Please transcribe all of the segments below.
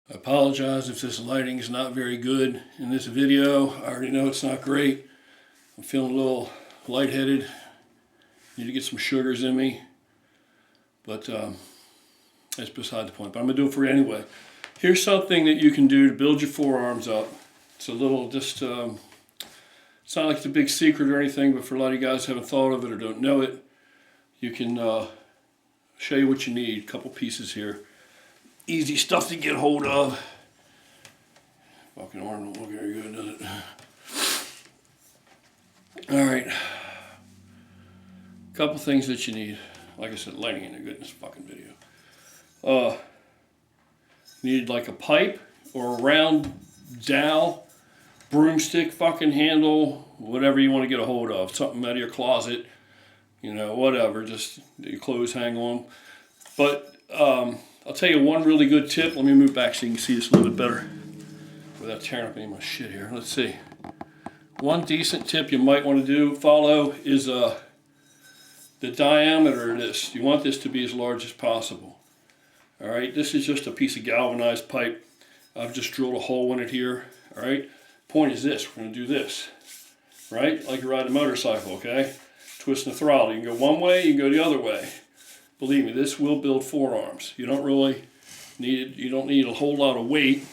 I apologize if this lighting is not very good in this video. I already know it's not great. I'm feeling a little lightheaded. Need to get some sugars in me. But that's beside the point. But I'm going to do it for you anyway. Here's something that you can do to build your forearms up. It's a little it's not like it's a big secret or anything, but for a lot of you guys who haven't thought of it or don't know it, you can show you what you need. A couple pieces here. Easy stuff to get hold of. Fucking arm don't look very good, does it? Alright. Couple things that you need. Like I said, lighting ain't good in this fucking video. You need like a pipe or a round dowel, broomstick fucking handle, whatever you want to get a hold of. Something out of your closet, you know, whatever. Just your clothes hang on. But I'll tell you one really good tip. Let me move back so you can see this a little bit better without tearing up any of my shit here. Let's see. One decent tip you might want to follow is the diameter of this. You want this to be as large as possible. All right, this is just a piece of galvanized pipe. I've just drilled a hole in it here. All right, point is this. We're going to do this, right? Like you're riding a motorcycle, okay? Twisting the throttle. You can go one way, you can go the other way. Believe me, this will build forearms. You don't really need it. You don't need a whole lot of weight.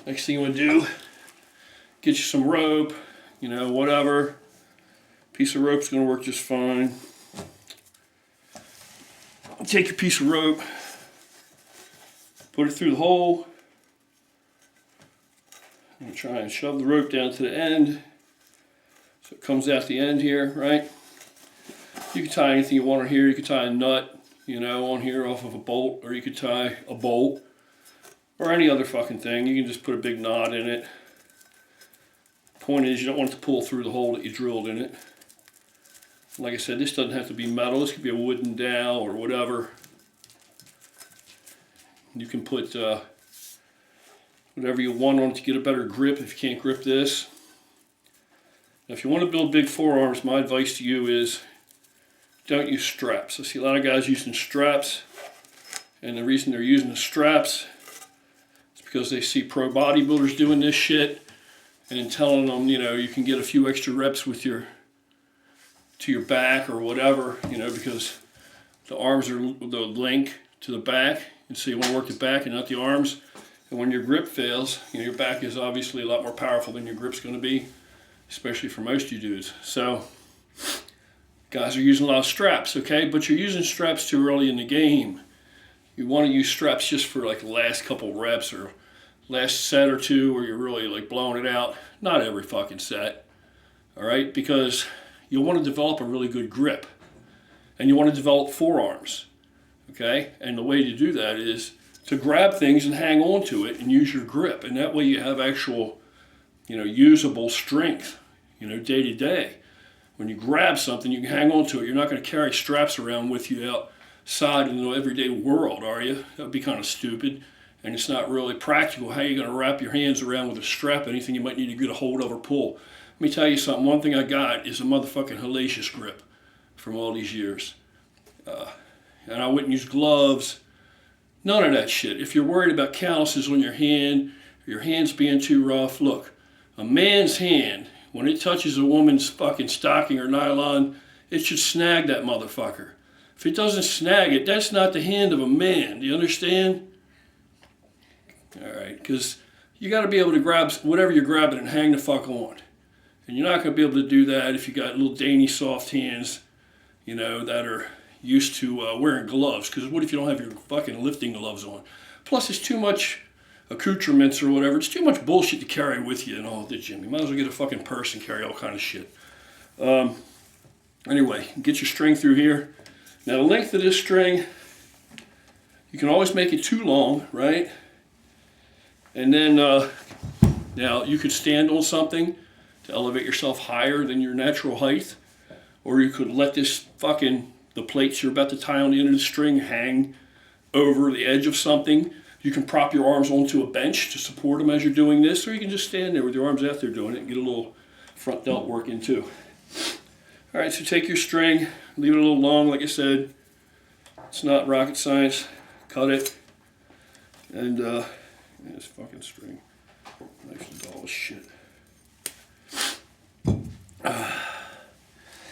Next thing you want to do, get you some rope, you know, whatever. Piece of rope's going to work just fine. Take your piece of rope, put it through the hole. I'm going to try and shove the rope down to the end so it comes out the end here, right? You can tie anything you want on here. You can tie a nut, you know, on here off of a bolt, or you could tie a bolt, or any other fucking thing. You can just put a big knot in it. Point is, you don't want it to pull through the hole that you drilled in it. Like I said, this doesn't have to be metal. This could be a wooden dowel or whatever. You can put whatever you want on it to get a better grip if you can't grip this. Now, if you want to build big forearms, my advice to you is don't use straps. I see a lot of guys using straps, and the reason they're using the straps is because they see pro bodybuilders doing this shit and telling them, you know, you can get a few extra reps with your back or whatever, you know, because the arms are the link to the back, and so you want to work the back and not the arms. And when your grip fails, you know, your back is obviously a lot more powerful than your grip's going to be, especially for most of you dudes. So guys are using a lot of straps, okay? But you're using straps too early in the game. You want to use straps just for like the last couple reps or last set or two where you're really like blowing it out. Not every fucking set, all right? Because you'll want to develop a really good grip. And you want to develop forearms, okay? And the way to do that is to grab things and hang on to it and use your grip. And that way you have actual, you know, usable strength, you know, day to day. When you grab something, you can hang on to it. You're not going to carry straps around with you outside in the everyday world, are you? That would be kind of stupid. And it's not really practical. How are you going to wrap your hands around with a strap, anything you might need to get a hold of or pull? Let me tell you something. One thing I got is a motherfucking hellacious grip from all these years. And I wouldn't use gloves. None of that shit. If you're worried about calluses on your hand, or your hands being too rough, look, a man's hand, when it touches a woman's fucking stocking or nylon, it should snag that motherfucker. If it doesn't snag it, that's not the hand of a man. Do you understand? All right, because you got to be able to grab whatever you're grabbing and hang the fuck on. And you're not going to be able to do that if you got little dainty soft hands, you know, that are used to wearing gloves. Because what if you don't have your fucking lifting gloves on? Plus, it's too much accoutrements or whatever. It's too much bullshit to carry with you and all at the gym. You might as well get a fucking purse and carry all kind of shit. Anyway, get your string through here. Now the length of this string, you can always make it too long, right? And then now you could stand on something to elevate yourself higher than your natural height, or you could let this the plates you're about to tie on the end of the string hang over the edge of something. You can prop your arms onto a bench to support them as you're doing this, or you can just stand there with your arms out there doing it and get a little front delt working too. All right, so take your string, leave it a little long, like I said. It's not rocket science. Cut it, And this fucking string, nice and dull as shit.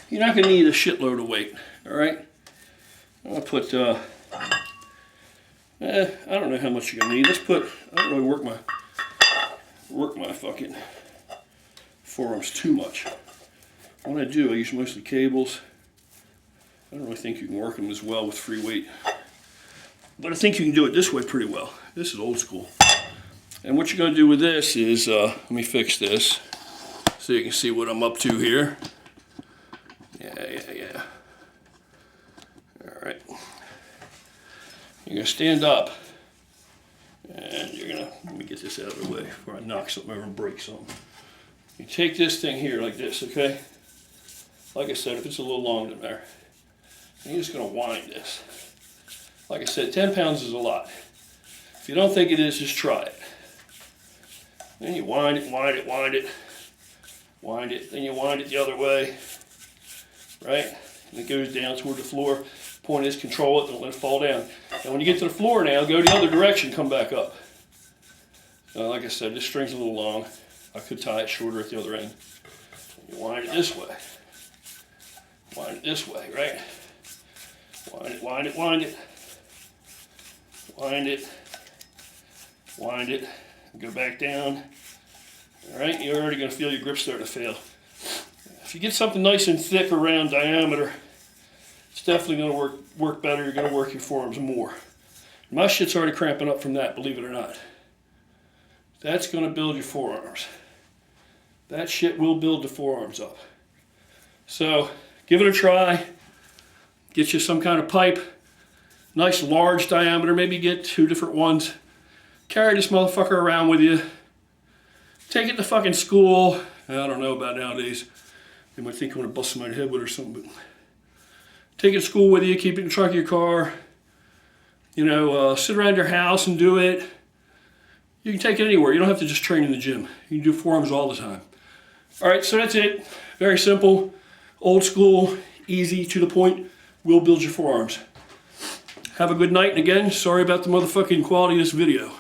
You're not going to need a shitload of weight, all right? I'm going to put, I don't know how much you're going to need. Let's put, I don't really work my fucking forearms too much. What I do, I use mostly cables. I don't really think you can work them as well with free weight. But I think you can do it this way pretty well. This is old school. And what you're going to do with this is, let me fix this so you can see what I'm up to here. Yeah. All right. You're going to stand up, and you're going to, let me get this out of the way before I knock something over and break something. You take this thing here like this, okay? Like I said, if it's a little long, doesn't matter. And you're just going to wind this. Like I said, 10 pounds is a lot. If you don't think it is, just try it. Then you wind it, wind it, wind it, wind it. Then you wind it the other way, right? And it goes down toward the floor. Point is, control it, don't let it fall down. And when you get to the floor now, go the other direction, come back up. Like I said, this string's a little long. I could tie it shorter at the other end. You wind it this way. Wind it this way, right? Wind it, wind it, wind it. Wind it. Wind it. Go back down. All right, you're already going to feel your grip starting to fail. If you get something nice and thick around diameter, it's definitely going to work better. You're going to work your forearms more. My shit's already cramping up from that, believe it or not. That's going to build your forearms. That shit will build the forearms up. So give it a try. Get you some kind of pipe. Nice large diameter. Maybe get 2 different ones. Carry this motherfucker around with you. Take it to fucking school. I don't know about nowadays. They might think you want to bust somebody's head with it or something. But take it to school with you. Keep it in the trunk of your car. You know, sit around your house and do it. You can take it anywhere. You don't have to just train in the gym. You can do forearms all the time. All right, so that's it. Very simple, old school, easy, to the point. Will build your forearms. Have a good night, and again, sorry about the motherfucking quality of this video.